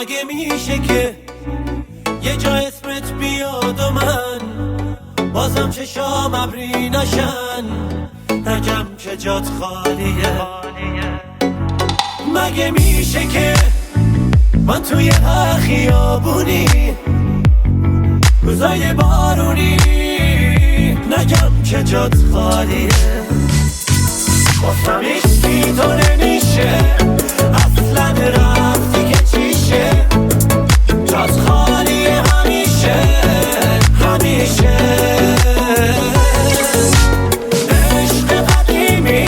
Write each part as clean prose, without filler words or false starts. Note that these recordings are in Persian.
مگه میشه که یه جا اسمت بیاد و من بازم چشام ابری نشن، نگم که جات خالیه. مگه میشه که من توی هر خیابونی روزای بارونی نگم که جات خالیه. واسم عشقی تو نمیشه، اصلا رفتی که چیشه، جات خالیه همیشه همیشه. عشق قدیمی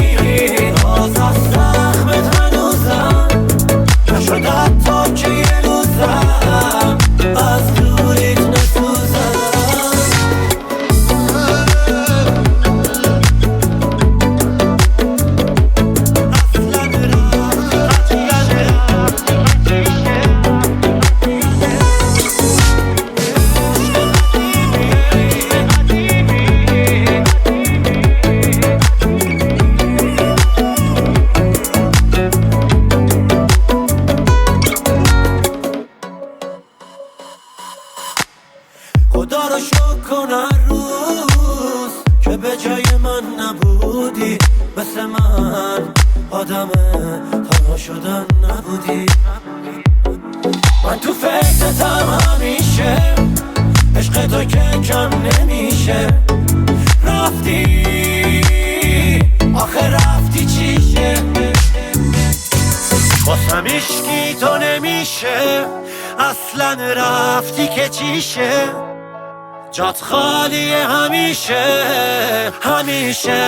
باز از زخمت هنوزم نشد حتی که یه روزم از دوریت نسوزم. خدا رو شکر کن هر روز که به جای من نبودی، مثل من آدم تنها شدن نبودی. من تو فکرتم همیشه، عشق تو که کم نمیشه. رفتی آخه رفتی چیشه، واسم عشقی تو نمیشه، اصلا رفتی که چیشه، جات خالیه همیشه همیشه.